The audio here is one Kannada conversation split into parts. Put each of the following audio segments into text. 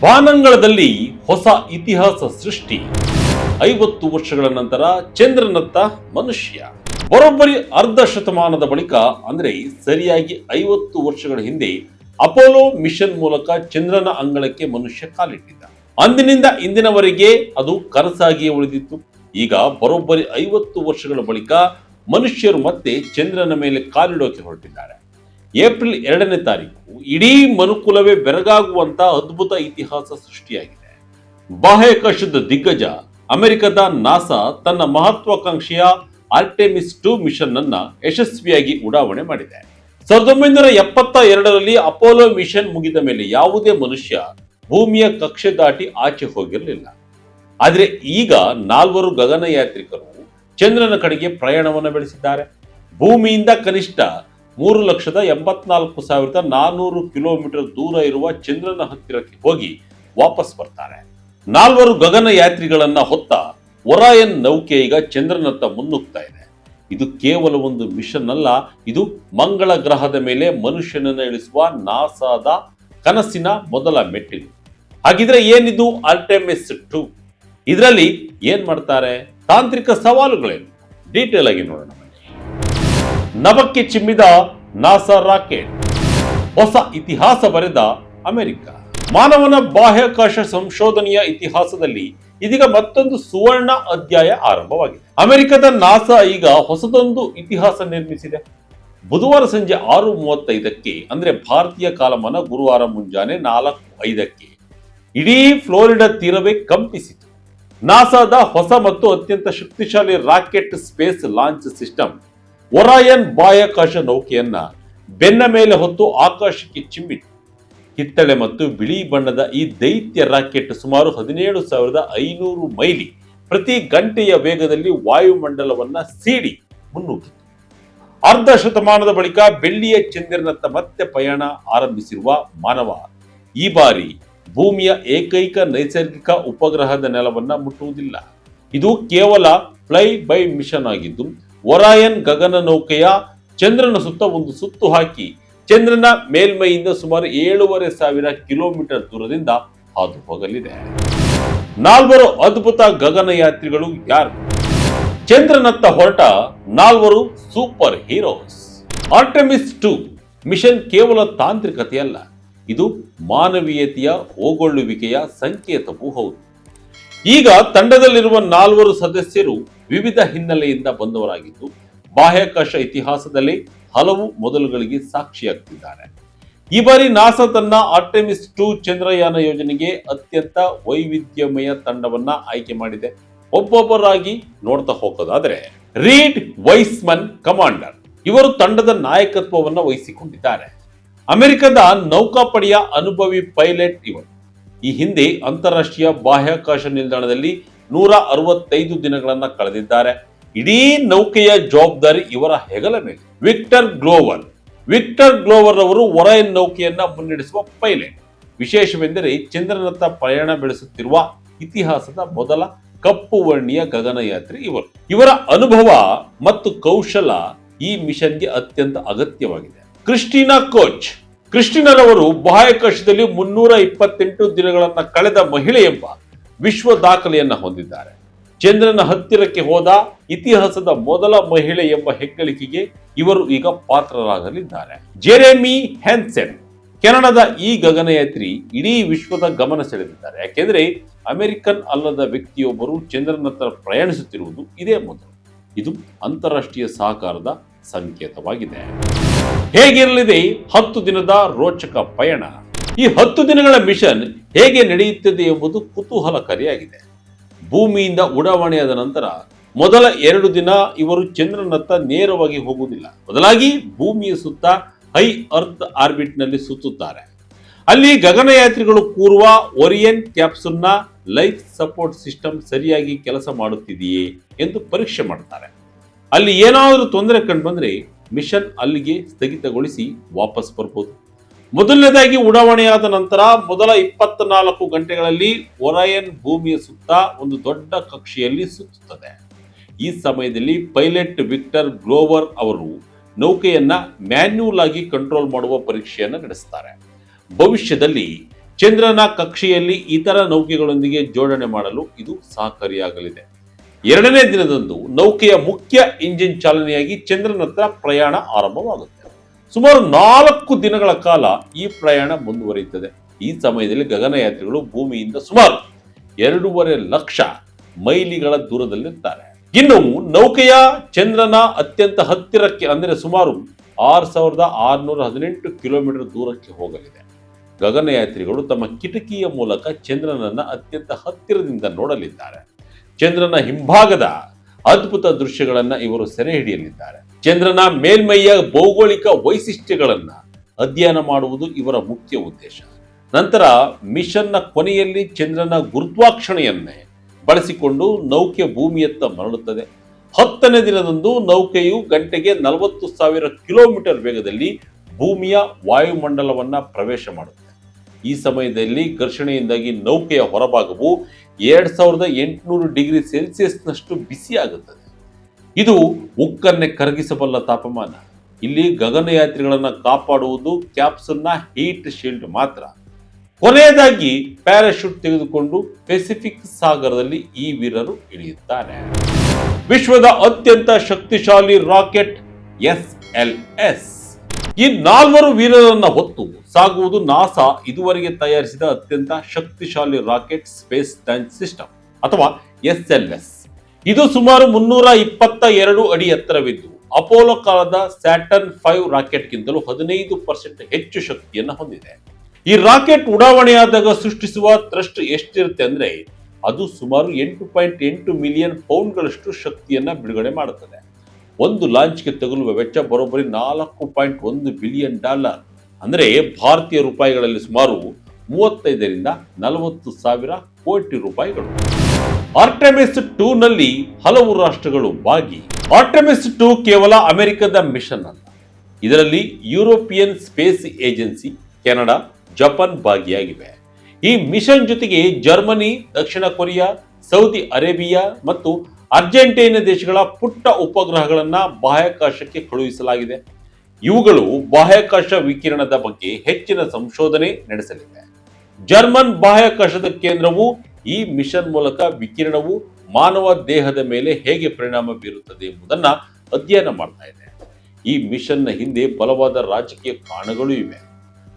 ಬಾನಂಗಳದಲ್ಲಿ ಹೊಸ ಇತಿಹಾಸ ಸೃಷ್ಟಿ. 50 ವರ್ಷಗಳ ನಂತರ ಚಂದ್ರನತ್ತ ಮನುಷ್ಯ. ಬರೋಬ್ಬರಿ ಅರ್ಧ ಶತಮಾನದ ಬಳಿಕ, ಅಂದ್ರೆ ಸರಿಯಾಗಿ 50 ವರ್ಷಗಳ ಹಿಂದೆ ಅಪೋಲೋ ಮಿಷನ್ ಮೂಲಕ ಚಂದ್ರನ ಅಂಗಳಕ್ಕೆ ಮನುಷ್ಯ ಕಾಲಿಟ್ಟಿದ್ದ. ಅಂದಿನಿಂದ ಇಂದಿನವರೆಗೆ ಅದು ಕನಸಾಗಿಯೇ ಉಳಿದಿತ್ತು. ಈಗ ಬರೋಬ್ಬರಿ 50 ವರ್ಷಗಳ ಬಳಿಕ ಮನುಷ್ಯರು ಮತ್ತೆ ಚಂದ್ರನ ಮೇಲೆ ಕಾಲಿಡೋಕೆ ಹೊರಟಿದ್ದಾರೆ. ಏಪ್ರಿಲ್ 2ನೇ ತಾರೀಕು ಇಡೀ ಮನುಕುಲವೇ ಬೆರಗಾಗುವಂತಹ ಅದ್ಭುತ ಇತಿಹಾಸ ಸೃಷ್ಟಿಯಾಗಿದೆ. ಬಾಹ್ಯಾಕಾಶದ ದಿಗ್ಗಜ ಅಮೆರಿಕದ ನಾಸಾ ತನ್ನ ಮಹತ್ವಾಕಾಂಕ್ಷೆಯ ಆರ್ಟೆಮಿಸ್ 2 ಮಿಷನ್ ಅನ್ನ ಯಶಸ್ವಿಯಾಗಿ ಉಡಾವಣೆ ಮಾಡಿದೆ. 1972ರಲ್ಲಿ ಅಪೋಲೋ ಮಿಷನ್ ಮುಗಿದ ಮೇಲೆ ಯಾವುದೇ ಮನುಷ್ಯ ಭೂಮಿಯ ಕಕ್ಷೆ ದಾಟಿ ಆಚೆ ಹೋಗಿರಲಿಲ್ಲ. ಆದರೆ ಈಗ 4 ಗಗನಯಾತ್ರಿಕರು ಚಂದ್ರನ ಕಡೆಗೆ ಪ್ರಯಾಣವನ್ನು ಬೆಳೆಸಿದ್ದಾರೆ. ಭೂಮಿಯಿಂದ ಕನಿಷ್ಠ 3,84,400 ಕಿಲೋಮೀಟರ್ ದೂರ ಇರುವ ಚಂದ್ರನ ಹತ್ತಿರಕ್ಕೆ ಹೋಗಿ ವಾಪಸ್ ಬರ್ತಾರೆ. 4 ಗಗನಯಾತ್ರಿಗಳನ್ನ ಹೊತ್ತ ಒರಾಯನ್ ನೌಕೆ ಈಗ ಚಂದ್ರನತ್ತ ಮುನ್ನುಗ್ತಾ ಇದೆ. ಇದು ಕೇವಲ ಒಂದು ಮಿಷನ್ ಅಲ್ಲ, ಇದು ಮಂಗಳ ಗ್ರಹದ ಮೇಲೆ ಮನುಷ್ಯನನ್ನು ಇಳಿಸುವ ನಾಸಾದ ಕನಸಿನ ಮೊದಲ ಮೆಟ್ಟಿಲು. ಹಾಗಿದ್ರೆ ಏನಿದು ಆರ್ಟೆಮಿಸ್ 2? ಇದರಲ್ಲಿ ಏನ್ ಮಾಡ್ತಾರೆ? ತಾಂತ್ರಿಕ ಸವಾಲುಗಳೇನು? ಡೀಟೇಲ್ ಆಗಿ ನೋಡೋಣ. ನಭಕ್ಕೆ ಚಿಮ್ಮಿದ ನಾಸಾ ರಾಕೆಟ್, ಹೊಸ ಇತಿಹಾಸ ಬರೆದ ಅಮೆರಿಕ. ಮಾನವನ ಬಾಹ್ಯಾಕಾಶ ಸಂಶೋಧನೆಯ ಇತಿಹಾಸದಲ್ಲಿ ಇದೀಗ ಮತ್ತೊಂದು ಸುವರ್ಣ ಅಧ್ಯಾಯ ಆರಂಭವಾಗಿದೆ. ಅಮೆರಿಕದ ನಾಸಾ ಈಗ ಹೊಸದೊಂದು ಇತಿಹಾಸ ನಿರ್ಮಿಸಿದೆ. ಬುಧವಾರ ಸಂಜೆ 6:35ಕ್ಕೆ, ಅಂದ್ರೆ ಭಾರತೀಯ ಕಾಲಮಾನ ಗುರುವಾರ ಮುಂಜಾನೆ 4:05ಕ್ಕೆ ಇಡೀ ಫ್ಲೋರಿಡಾ ತೀರವೇ ಕಂಪಿಸಿತು. ನಾಸಾದ ಹೊಸ ಮತ್ತು ಅತ್ಯಂತ ಶಕ್ತಿಶಾಲಿ rocket space launch system Orion ಬಾಹ್ಯಾಕಾಶ ನೌಕೆಯನ್ನ ಬೆನ್ನ ಮೇಲೆ ಹೊತ್ತು ಆಕಾಶಕ್ಕೆ ಚಿಮ್ಮಿತು. ಕಿತ್ತಳೆ ಮತ್ತು ಬಿಳಿ ಬಣ್ಣದ ಈ ದೈತ್ಯ ರಾಕೆಟ್ ಸುಮಾರು 17,500 ಮೈಲಿ ಪ್ರತಿ ಗಂಟೆಯ ವೇಗದಲ್ಲಿ ವಾಯುಮಂಡಲವನ್ನ ಸೀಡಿ ಮುನ್ನುಗ್ಗಿತು. ಅರ್ಧ ಶತಮಾನದ ಬಳಿಕ ಬೆಳ್ಳಿಯ ಚಂದ್ರನತ್ತ ಮತ್ತೆ ಪಯಣ ಆರಂಭಿಸಿರುವ ಮಾನವ ಈ ಬಾರಿ ಭೂಮಿಯ ಏಕೈಕ ನೈಸರ್ಗಿಕ ಉಪಗ್ರಹದ ನೆಲವನ್ನ ಮುಟ್ಟುವುದಿಲ್ಲ. ಇದು ಕೇವಲ ಫ್ಲೈ ಬೈ ಮಿಷನ್ ಆಗಿದ್ದು, ಒರಾಯನ್ ಗಗನ ನೌಕೆಯ ಚಂದ್ರನ ಸುತ್ತ ಒಂದು ಸುತ್ತು ಹಾಕಿ ಚಂದ್ರನ ಮೇಲ್ಮೈಯಿಂದ ಸುಮಾರು 7,500 ಕಿಲೋಮೀಟರ್ ದೂರದಿಂದ ಹಾದು ಹೋಗಲಿದೆ. 4 ಅದ್ಭುತ ಗಗನಯಾತ್ರಿಗಳು ಯಾರು? ಚಂದ್ರನತ್ತ ಹೊರಟ 4 ಸೂಪರ್ ಹೀರೋಸ್. ಆರ್ಟೆಮಿಸ್ 2 ಮಿಷನ್ ಕೇವಲ ತಾಂತ್ರಿಕತೆಯಲ್ಲ, ಇದು ಮಾನವೀಯತೆಯ ಹೋಗೊಳ್ಳುವಿಕೆಯ ಸಂಕೇತವೂ ಹೌದು. ಈಗ ತಂಡದಲ್ಲಿರುವ 4 ಸದಸ್ಯರು ವಿವಿಧ ಹಿನ್ನೆಲೆಯಿಂದ ಬಂದವರಾಗಿದ್ದು, ಬಾಹ್ಯಾಕಾಶ ಇತಿಹಾಸದಲ್ಲಿ ಹಲವು ಮೊದಲುಗಳಿಗೆ ಸಾಕ್ಷಿಯಾಗ್ತಿದ್ದಾರೆ. ಈ ಬಾರಿ ನಾಸಾ ತನ್ನ ಆರ್ಟೆಮಿಸ್ 2 ಚಂದ್ರಯಾನ ಯೋಜನೆಗೆ ಅತ್ಯಂತ ವೈವಿಧ್ಯಮಯ ತಂಡವನ್ನ ಆಯ್ಕೆ ಮಾಡಿದೆ. ಒಬ್ಬೊಬ್ಬರಾಗಿ ನೋಡ್ತಾ ಹೋಗೋದಾದ್ರೆ, ರೀಡ್ ವೈಸ್ಮನ್ ಕಮಾಂಡರ್, ಇವರು ತಂಡದ ನಾಯಕತ್ವವನ್ನು ವಹಿಸಿಕೊಂಡಿದ್ದಾರೆ. ಅಮೆರಿಕದ ನೌಕಾಪಡೆಯ ಅನುಭವಿ ಪೈಲಟ್ ಇವರು. ಈ ಹಿಂದೆ ಅಂತಾರಾಷ್ಟ್ರೀಯ ಬಾಹ್ಯಾಕಾಶ ನಿಲ್ದಾಣದಲ್ಲಿ 165 ದಿನಗಳನ್ನ ಕಳೆದಿದ್ದಾರೆ. ಇಡೀ ನೌಕೆಯ ಜವಾಬ್ದಾರಿ ಇವರ ಹೆಗಲ ಮೇಲೆ. ವಿಕ್ಟರ್ ಗ್ಲೋವರ್ ಅವರು ಒರಾಯನ್ ನೌಕೆಯನ್ನ ಮುನ್ನಡೆಸುವ ಪೈಲಟ್. ವಿಶೇಷವೆಂದರೆ ಚಂದ್ರನತ್ತ ಪ್ರಯಾಣ ಬೆಳೆಸುತ್ತಿರುವ ಇತಿಹಾಸದ ಮೊದಲ ಕಪ್ಪು ವರ್ಣೀಯ ಗಗನಯಾತ್ರಿ ಇವರು. ಇವರ ಅನುಭವ ಮತ್ತು ಕೌಶಲ ಈ ಮಿಷನ್ಗೆ ಅತ್ಯಂತ ಅಗತ್ಯವಾಗಿದೆ. ಕ್ರಿಸ್ಟಿನಾರವರು ಬಾಹ್ಯಾಕಾಶದಲ್ಲಿ 328 ದಿನಗಳನ್ನ ಕಳೆದ ಮಹಿಳೆ ಎಂಬ ವಿಶ್ವ ದಾಖಲೆಯನ್ನ ಹೊಂದಿದ್ದಾರೆ. ಚಂದ್ರನ ಹತ್ತಿರಕ್ಕೆ ಹೋದ ಇತಿಹಾಸದ ಮೊದಲ ಮಹಿಳೆ ಎಂಬ ಹೆಗ್ಗಳಿಕೆಗೆ ಇವರು ಈಗ ಪಾತ್ರರಾಗಲಿದ್ದಾರೆ. ಜೆರೆಮಿ ಹ್ಯಾನ್ಸೆನ್, ಕೆನಡಾದ ಈ ಗಗನಯಾತ್ರಿ ಇಡೀ ವಿಶ್ವದ ಗಮನ ಸೆಳೆದಿದ್ದಾರೆ. ಯಾಕೆಂದ್ರೆ ಅಮೆರಿಕನ್ ಅಲ್ಲದ ವ್ಯಕ್ತಿಯೊಬ್ಬರು ಚಂದ್ರನತ್ತ ಪ್ರಯಾಣಿಸುತ್ತಿರುವುದು ಇದೇ ಮೊದಲು. ಇದು ಅಂತಾರಾಷ್ಟ್ರೀಯ ಸಹಕಾರದ ಸಂಕೇತವಾಗಿದೆ. ಹೇಗಿರಲಿದೆ 10 ದಿನದ ರೋಚಕ ಪಯಣ? ಈ 10 ದಿನಗಳ ಮಿಷನ್ ಹೇಗೆ ನಡೆಯುತ್ತದೆ ಎಂಬುದು ಕುತೂಹಲಕಾರಿಯಾಗಿದೆ. ಭೂಮಿಯಿಂದ ಉಡಾವಣೆಯಾದ ನಂತರ ಮೊದಲ 2 ದಿನ ಇವರು ಚಂದ್ರನತ್ತ ನೇರವಾಗಿ ಹೋಗುವುದಿಲ್ಲ. ಬದಲಾಗಿ ಭೂಮಿಯ ಸುತ್ತ ಹೈ ಅರ್ತ್ ಆರ್ಬಿಟ್ ನಲ್ಲಿ ಸುತ್ತುತ್ತಾರೆ. ಅಲ್ಲಿ ಗಗನಯಾತ್ರಿಗಳು ಕೂರುವ ಒರಿಯನ್ ಕ್ಯಾಪ್ಸುಲ್ನ ಲೈಫ್ ಸಪೋರ್ಟ್ ಸಿಸ್ಟಮ್ ಸರಿಯಾಗಿ ಕೆಲಸ ಮಾಡುತ್ತಿದೆಯೇ ಎಂದು ಪರೀಕ್ಷೆ ಮಾಡ್ತಾರೆ. ಅಲ್ಲಿ ಏನಾದರೂ ತೊಂದರೆ ಕಂಡುಬಂದ್ರೆ ಮಿಷನ್ ಅಲ್ಲಿಗೆ ಸ್ಥಗಿತಗೊಳಿಸಿ ವಾಪಸ್ ಬರ್ಬೋದು. ಮೊದಲನೇದಾಗಿ ಉಡಾವಣೆಯಾದ ನಂತರ ಮೊದಲ 24 ಗಂಟೆಗಳಲ್ಲಿ ಒರಾಯನ್ ಭೂಮಿಯ ಸುತ್ತ ಒಂದು ದೊಡ್ಡ ಕಕ್ಷೆಯಲ್ಲಿ ಸುತ್ತುತ್ತದೆ. ಈ ಸಮಯದಲ್ಲಿ ಪೈಲಟ್ ವಿಕ್ಟರ್ ಗ್ಲೋವರ್ ಅವರು ನೌಕೆಯನ್ನ ಮ್ಯಾನ್ಯುಯಲ್ ಆಗಿ ಕಂಟ್ರೋಲ್ ಮಾಡುವ ಪರೀಕ್ಷೆಯನ್ನು ನಡೆಸುತ್ತಾರೆ. ಭವಿಷ್ಯದಲ್ಲಿ ಚಂದ್ರನ ಕಕ್ಷೆಯಲ್ಲಿ ಇತರ ನೌಕೆಗಳೊಂದಿಗೆ ಜೋಡಣೆ ಮಾಡಲು ಇದು ಸಹಕಾರಿಯಾಗಲಿದೆ. 2ನೇ ದಿನದಂದು ನೌಕೆಯ ಮುಖ್ಯ ಇಂಜಿನ್ ಚಾಲನೆಯಾಗಿ ಚಂದ್ರನತ್ತ ಪ್ರಯಾಣ ಆರಂಭವಾಗುತ್ತೆ. ಸುಮಾರು 4 ದಿನಗಳ ಕಾಲ ಈ ಪ್ರಯಾಣ ಮುಂದುವರಿಯುತ್ತದೆ. ಈ ಸಮಯದಲ್ಲಿ ಗಗನಯಾತ್ರಿಗಳು ಭೂಮಿಯಿಂದ ಸುಮಾರು 2.5 ಲಕ್ಷ ಮೈಲಿಗಳ ದೂರದಲ್ಲಿರ್ತಾರೆ. ಇನ್ನು ನೌಕೆಯ ಚಂದ್ರನ ಅತ್ಯಂತ ಹತ್ತಿರಕ್ಕೆ ಅಂದರೆ ಸುಮಾರು 6618 ಕಿಲೋಮೀಟರ್ ದೂರಕ್ಕೆ ಹೋಗಲಿದೆ. ಗಗನಯಾತ್ರಿಗಳು ತಮ್ಮ ಕಿಟಕಿಯ ಮೂಲಕ ಚಂದ್ರನನ್ನ ಅತ್ಯಂತ ಹತ್ತಿರದಿಂದ ನೋಡಲಿದ್ದಾರೆ. ಚಂದ್ರನ ಹಿಂಭಾಗದ ಅದ್ಭುತ ದೃಶ್ಯಗಳನ್ನ ಇವರು ಸೆರೆ ಹಿಡಿಯಲಿದ್ದಾರೆ. ಚಂದ್ರನ ಮೇಲ್ಮೈಯ ಭೌಗೋಳಿಕ ವೈಶಿಷ್ಟ್ಯಗಳನ್ನ ಅಧ್ಯಯನ ಮಾಡುವುದು ಇವರ ಮುಖ್ಯ ಉದ್ದೇಶ. ನಂತರ ಮಿಷನ್ನ ಕೊನೆಯಲ್ಲಿ ಚಂದ್ರನ ಗುರುತ್ವಾಕರ್ಷಣೆಯನ್ನೇ ಬಳಸಿಕೊಂಡು ನೌಕೆ ಭೂಮಿಯತ್ತ ಮರಳುತ್ತದೆ. 10ನೇ ದಿನದಂದು ನೌಕೆಯು ಗಂಟೆಗೆ 40,000 ಕಿಲೋಮೀಟರ್ ವೇಗದಲ್ಲಿ ಭೂಮಿಯ ವಾಯುಮಂಡಲವನ್ನ ಪ್ರವೇಶ ಮಾಡುತ್ತೆ. ಈ ಸಮಯದಲ್ಲಿ ಘರ್ಷಣೆಯಿಂದಾಗಿ ನೌಕೆಯ ಹೊರಭಾಗವು 2800 ಡಿಗ್ರಿ ಸೆಲ್ಸಿಯಸ್ನಷ್ಟು ಬಿಸಿಯಾಗುತ್ತದೆ. ಇದು ಉಕ್ಕನ್ನೇ ಕರಗಿಸಬಲ್ಲ ತಾಪಮಾನ. ಇಲ್ಲಿ ಗಗನಯಾತ್ರಿಗಳನ್ನ ಕಾಪಾಡುವುದು ಕ್ಯಾಪ್ಸೂಲ್ನ ಹೀಟ್ ಶೀಲ್ಡ್ ಮಾತ್ರ. ಕೊನೆಯದಾಗಿ ಪ್ಯಾರಾಶೂಟ್ ತೆಗೆದುಕೊಂಡು ಪೆಸಿಫಿಕ್ ಸಾಗರದಲ್ಲಿ ಈ ವೀರರು ಇಳಿಯುತ್ತಾರೆ. ವಿಶ್ವದ ಅತ್ಯಂತ ಶಕ್ತಿಶಾಲಿ ರಾಕೆಟ್ SLS. ಈ 4 ವೀರರನ್ನ ಹೊತ್ತು ಸಾಗುವುದು ನಾಸಾ ಇದುವರೆಗೆ ತಯಾರಿಸಿದ ಅತ್ಯಂತ ಶಕ್ತಿಶಾಲಿ ರಾಕೆಟ್ ಸ್ಪೇಸ್ ಲಾಂಚ್ ಸಿಸ್ಟಮ್ ಅಥವಾ SLS. ಇದು ಸುಮಾರು 322 ಅಡಿ ಎತ್ತರವಿದ್ದು ಅಪೋಲೋ ಕಾಲದ ಸ್ಯಾಟರ್ನ್ 5 ರಾಕೆಟ್ಗಿಂತಲೂ 15% ಹೆಚ್ಚು ಶಕ್ತಿಯನ್ನು ಹೊಂದಿದೆ. ಈ ರಾಕೆಟ್ ಉಡಾವಣೆಯಾದಾಗ ಸೃಷ್ಟಿಸುವ ಥ್ರಸ್ಟ್ ಎಷ್ಟಿರುತ್ತೆ ಅಂದ್ರೆ ಅದು ಸುಮಾರು 8.8 ಮಿಲಿಯನ್ ಪೌಂಡ್ಗಳಷ್ಟು ಶಕ್ತಿಯನ್ನ ಬಿಡುಗಡೆ ಮಾಡುತ್ತದೆ. ಒಂದು ಲಾಂಚ್ಗೆ ತಗುಲುವ ವೆಚ್ಚ ಬರೋಬ್ಬರಿ $4.1 ಬಿಲಿಯನ್, ಅಂದರೆ ಭಾರತೀಯ ರೂಪಾಯಿಗಳಲ್ಲಿ ಸುಮಾರು 35 ರಿಂದ 40 ಸಾವಿರ ಕೋಟಿ ರೂಪಾಯಿಗಳು. ಆರ್ಟೆಮಿಸ್ 2 ನಲ್ಲಿ ಹಲವು ರಾಷ್ಟ್ರಗಳು ಭಾಗಿ. ಆರ್ಟೆಮಿಸ್ 2 ಕೇವಲ ಅಮೆರಿಕದ ಮಿಷನ್ ಅಲ್ಲ, ಇದರಲ್ಲಿ European space agency, Canada, Japan ಭಾಗಿಯಾಗಿವೆ. ಈ ಮಿಷನ್ ಜೊತೆಗೆ ಜರ್ಮನಿ, ದಕ್ಷಿಣ ಕೊರಿಯಾ, ಸೌದಿ ಅರೇಬಿಯಾ ಮತ್ತು ಅರ್ಜೆಂಟೈನಾ ದೇಶಗಳ ಪುಟ್ಟ ಉಪಗ್ರಹಗಳನ್ನ ಬಾಹ್ಯಾಕಾಶಕ್ಕೆ ಕಳುಹಿಸಲಾಗಿದೆ. ಇವುಗಳು ಬಾಹ್ಯಾಕಾಶ ವಿಕಿರಣದ ಬಗ್ಗೆ ಹೆಚ್ಚಿನ ಸಂಶೋಧನೆ ನಡೆಸಲಿವೆ. ಜರ್ಮನ್ ಬಾಹ್ಯಾಕಾಶದ ಕೇಂದ್ರವು ಈ ಮಿಷನ್ ಮೂಲಕ ವಿಕಿರಣವು ಮಾನವ ದೇಹದ ಮೇಲೆ ಹೇಗೆ ಪರಿಣಾಮ ಬೀರುತ್ತದೆ ಎಂಬುದನ್ನು ಅಧ್ಯಯನ ಮಾಡ್ತಾ ಇದೆ. ಈ ಮಿಷನ್ನ ಹಿಂದೆ ಬಲವಾದ ರಾಜಕೀಯ ಕಾರಣಗಳು ಇವೆ.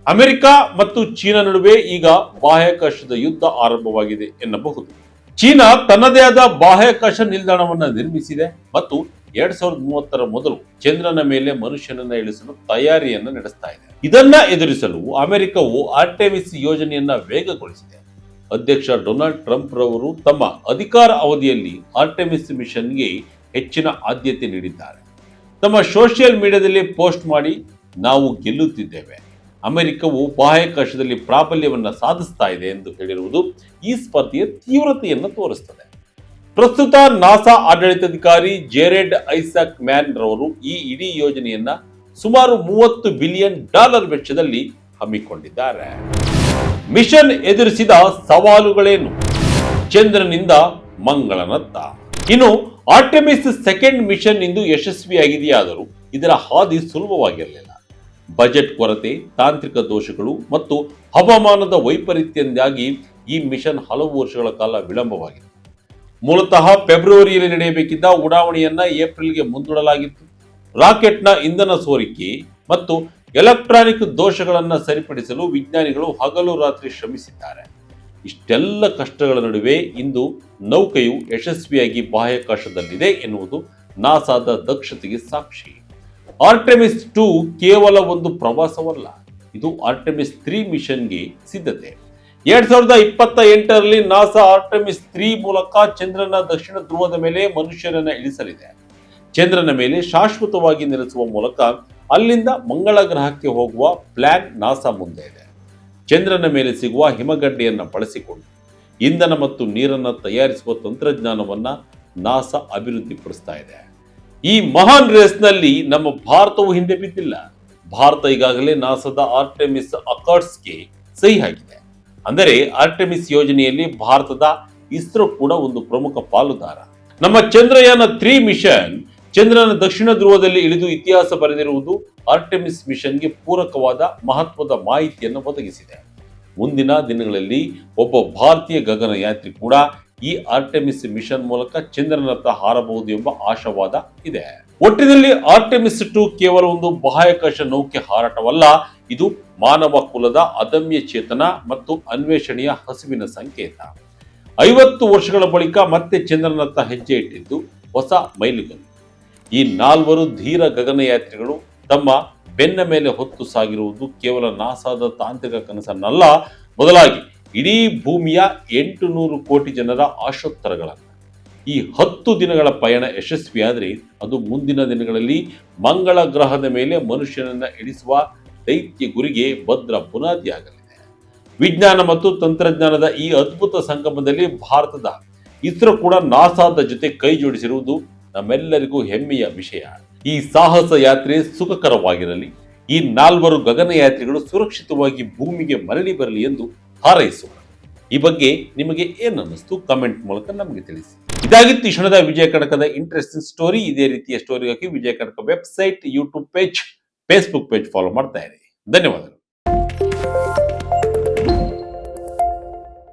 ಅಮೆರಿಕ ಮತ್ತು ಚೀನಾ ನಡುವೆ ಈಗ ಬಾಹ್ಯಾಕಾಶದ ಯುದ್ಧ ಆರಂಭವಾಗಿದೆ ಎನ್ನಬಹುದು. ಚೀನಾ ತನ್ನದೇ ಆದ ಬಾಹ್ಯಾಕಾಶ ನಿಲ್ದಾಣವನ್ನು ನಿರ್ಮಿಸಿದೆ ಮತ್ತು 2030ರ ಮೊದಲು ಚಂದ್ರನ ಮೇಲೆ ಮನುಷ್ಯನನ್ನ ಇಳಿಸಲು ತಯಾರಿಯನ್ನು ನಡೆಸ್ತಾ ಇದೆ. ಇದನ್ನ ಎದುರಿಸಲು ಅಮೆರಿಕವು ಆರ್ಟೆಮಿಸ್ ಯೋಜನೆಯನ್ನ ವೇಗಗೊಳಿಸಿದೆ. ಅಧ್ಯಕ್ಷ ಡೊನಾಲ್ಡ್ ಟ್ರಂಪ್ ರವರು ತಮ್ಮ ಅಧಿಕಾರ ಅವಧಿಯಲ್ಲಿ ಆರ್ಟೆಮಿಸ್ ಮಿಷನ್ಗೆ ಹೆಚ್ಚಿನ ಆದ್ಯತೆ ನೀಡಿದ್ದಾರೆ. ತಮ್ಮ ಸೋಷಿಯಲ್ ಮೀಡಿಯಾದಲ್ಲಿ ಪೋಸ್ಟ್ ಮಾಡಿ, ನಾವು ಗೆಲ್ಲುತ್ತಿದ್ದೇವೆ, ಅಮೆರಿಕವು ಬಾಹ್ಯಾಕಾಶದಲ್ಲಿ ಪ್ರಾಬಲ್ಯವನ್ನ ಸಾಧಿಸ್ತಾ ಇದೆ ಎಂದು ಹೇಳಿರುವುದು ಈ ಸ್ಪರ್ಧೆಯ ತೀವ್ರತೆಯನ್ನು ತೋರಿಸುತ್ತದೆ. ಪ್ರಸ್ತುತ ನಾಸಾ ಆಡಳಿತಾಧಿಕಾರಿ ಜೇರೆಡ್ ಐಸಾಕ್ ಮ್ಯಾನ್ ರವರು ಈ ಇಡೀ ಯೋಜನೆಯನ್ನ ಸುಮಾರು $30 ಬಿಲಿಯನ್ ವೆಚ್ಚದಲ್ಲಿ ಹಮ್ಮಿಕೊಂಡಿದ್ದಾರೆ. ಮಿಷನ್ ಎದುರಿಸಿದ ಸವಾಲುಗಳೇನು? ಚಂದ್ರನಿಂದ ಮಂಗಳನತ್ತ. ಇನ್ನು ಆರ್ಟೆಮಿಸ್ 2nd ಮಿಷನ್ ಇಂದು ಯಶಸ್ವಿಯಾಗಿದೆಯಾದರೂ ಇದರ ಹಾದಿ ಸುಲಭವಾಗಿರಲಿಲ್ಲ. ಬಜೆಟ್ ಕೊರತೆ, ತಾಂತ್ರಿಕ ದೋಷಗಳು ಮತ್ತು ಹವಾಮಾನದ ವೈಪರೀತ್ಯದಿಂದಾಗಿ ಈ ಮಿಷನ್ ಹಲವು ವರ್ಷಗಳ ಕಾಲ ವಿಳಂಬವಾಗಿದೆ. ಮೂಲತಃ ಫೆಬ್ರವರಿಯಲ್ಲಿ ನಡೆಯಬೇಕಿದ್ದ ಉಡಾವಣೆಯನ್ನ ಏಪ್ರಿಲ್ಗೆ ಮುಂದೂಡಲಾಗಿತ್ತು. ರಾಕೆಟ್ನ ಇಂಧನ ಸೋರಿಕೆ ಮತ್ತು ಎಲೆಕ್ಟ್ರಾನಿಕ್ ದೋಷಗಳನ್ನು ಸರಿಪಡಿಸಲು ವಿಜ್ಞಾನಿಗಳು ಹಗಲು ರಾತ್ರಿ ಶ್ರಮಿಸಿದ್ದಾರೆ. ಇಷ್ಟೆಲ್ಲ ಕಷ್ಟಗಳ ನಡುವೆ ಇಂದು ನೌಕೆಯು ಯಶಸ್ವಿಯಾಗಿ ಬಾಹ್ಯಾಕಾಶದಲ್ಲಿದೆ ಎನ್ನುವುದು ನಾಸಾದ ದಕ್ಷತೆಗೆ ಸಾಕ್ಷಿ. ಆರ್ಟೆಮಿಸ್ 2 ಕೇವಲ ಒಂದು ಪ್ರವಾಸವಲ್ಲ, ಇದು ಆರ್ಟೆಮಿಸ್ 3 ಮಿಷನ್ಗೆ ಸಿದ್ಧತೆ. 2028ರಲ್ಲಿ ನಾಸಾ ಆರ್ಟೆಮಿಸ್ 3 ಮೂಲಕ ಚಂದ್ರನ ದಕ್ಷಿಣ ಧ್ರುವದ ಮೇಲೆ ಮನುಷ್ಯರನ್ನ ಇಳಿಸಲಿದೆ. ಚಂದ್ರನ ಮೇಲೆ ಶಾಶ್ವತವಾಗಿ ನೆಲೆಸುವ ಮೂಲಕ ಅಲ್ಲಿಂದ ಮಂಗಳ ಗ್ರಹಕ್ಕೆ ಹೋಗುವ ಪ್ಲಾನ್ ನಾಸಾ ಮುಂದೆ ಇದೆ. ಚಂದ್ರನ ಮೇಲೆ ಸಿಗುವ ಹಿಮಗಡ್ಡೆಯನ್ನು ಬಳಸಿಕೊಂಡು ಇಂಧನ ಮತ್ತು ನೀರನ್ನು ತಯಾರಿಸುವ ತಂತ್ರಜ್ಞಾನವನ್ನ ನಾಸಾ ಅಭಿವೃದ್ಧಿಪಡಿಸ್ತಾ ಇದೆ. ಈ ಮಹಾನ್ ರೇಸ್ನಲ್ಲಿ ನಮ್ಮ ಭಾರತವು ಹಿಂದೆ ಬಿದ್ದಿಲ್ಲ. ಭಾರತ ಈಗಾಗಲೇ ನಾಸಾದ ಆರ್ಟೆಮಿಸ್ ಅಕಾರ್ಡ್ಸ್ಗೆ ಸಹಿ ಹಾಕಿದೆ. ಅಂದರೆ ಆರ್ಟೆಮಿಸ್ ಯೋಜನೆಯಲ್ಲಿ ಭಾರತದ ಇಸ್ರೋ ಕೂಡ ಒಂದು ಪ್ರಮುಖ ಪಾಲುದಾರ. ನಮ್ಮ ಚಂದ್ರಯಾನ 3 ಮಿಷನ್ ಚಂದ್ರನ ದಕ್ಷಿಣ ಧ್ರುವದಲ್ಲಿ ಇಳಿದು ಇತಿಹಾಸ ಬರೆದಿರುವುದು ಆರ್ಟೆಮಿಸ್ ಮಿಷನ್ಗೆ ಪೂರಕವಾದ ಮಹತ್ವದ ಮಾಹಿತಿಯನ್ನು ಒದಗಿಸಿದೆ. ಮುಂದಿನ ದಿನಗಳಲ್ಲಿ ಒಬ್ಬ ಭಾರತೀಯ ಗಗನಯಾತ್ರಿ ಕೂಡ ಈ ಆರ್ಟೆಮಿಸ್ ಮಿಷನ್ ಮೂಲಕ ಚಂದ್ರನತ್ತ ಹಾರಬಹುದು ಎಂಬ ಆಶಾವಾದ ಇದೆ. ಒಟ್ಟಿನಲ್ಲಿ ಆರ್ಟೆಮಿಸ್ 2 ಕೇವಲ ಒಂದು ಬಾಹ್ಯಾಕಾಶ ನೌಕೆ ಹಾರಾಟವಲ್ಲ, ಇದು ಮಾನವ ಕುಲದ ಅದಮ್ಯ ಚೇತನ ಮತ್ತು ಅನ್ವೇಷಣೆಯ ಹಸಿವಿನ ಸಂಕೇತ. 50 ವರ್ಷಗಳ ಬಳಿಕ ಮತ್ತೆ ಚಂದ್ರನತ್ತ ಹೆಜ್ಜೆ ಇಟ್ಟಿದ್ದು ಹೊಸ ಮೈಲಿಗಲ್ಲು. ಈ 4 ಧೀರ ಗಗನಯಾತ್ರಿಗಳು ತಮ್ಮ ಬೆನ್ನ ಮೇಲೆ ಹೊತ್ತು ಸಾಗಿರುವುದು ಕೇವಲ ನಾಸಾದ ತಾಂತ್ರಿಕ ಕನಸನ್ನಲ್ಲ, ಬದಲಾಗಿ ಇಡೀ ಭೂಮಿಯ 800 ಕೋಟಿ ಜನರ ಆಶೋತ್ತರಗಳನ್ನು. ಈ 10 ದಿನಗಳ ಪಯಣ ಯಶಸ್ವಿಯಾದರೆ ಅದು ಮುಂದಿನ ದಿನಗಳಲ್ಲಿ ಮಂಗಳ ಗ್ರಹದ ಮೇಲೆ ಮನುಷ್ಯನನ್ನ ಇಳಿಸುವ ದೈತ್ಯ ಗುರಿಗೆ ಭದ್ರ ಬುನಾದಿಯಾಗಲಿದೆ. ವಿಜ್ಞಾನ ಮತ್ತು ತಂತ್ರಜ್ಞಾನದ ಈ ಅದ್ಭುತ ಸಂಗಮದಲ್ಲಿ ಭಾರತದ ಇಸ್ರೋ ಕೂಡ ನಾಸಾದ ಜೊತೆ ಕೈ ಜೋಡಿಸಿರುವುದು ನಮ್ಮೆಲ್ಲರಿಗೂ ಹೆಮ್ಮೆಯ ವಿಷಯ. ಈ ಸಾಹಸ ಯಾತ್ರೆ ಸುಖಕರವಾಗಿರಲಿ, ಈ 4 ಗಗನಯಾತ್ರಿಗಳು ಸುರಕ್ಷಿತವಾಗಿ ಭೂಮಿಗೆ ಮರಳಿ ಬರಲಿ ಎಂದು ಹಾರೈಸೋಣ. ಈ ಬಗ್ಗೆ ನಿಮಗೆ ಏನನ್ನಿಸ್ತು ಕಮೆಂಟ್ ಮೂಲಕ ನಮಗೆ ತಿಳಿಸಿ. ಇದಾಗಿತ್ತು ಈ ಕ್ಷಣದ ವಿಜಯ ಕನಕದ ಇಂಟ್ರೆಸ್ಟಿಂಗ್ ಸ್ಟೋರಿ. ಇದೇ ರೀತಿಯ ಸ್ಟೋರಿಗಾಗಿ Vijaya Kanaka website, YouTube page, Facebook page follow ಮಾಡ್ತಾ ಇರಿ. ಧನ್ಯವಾದಗಳು.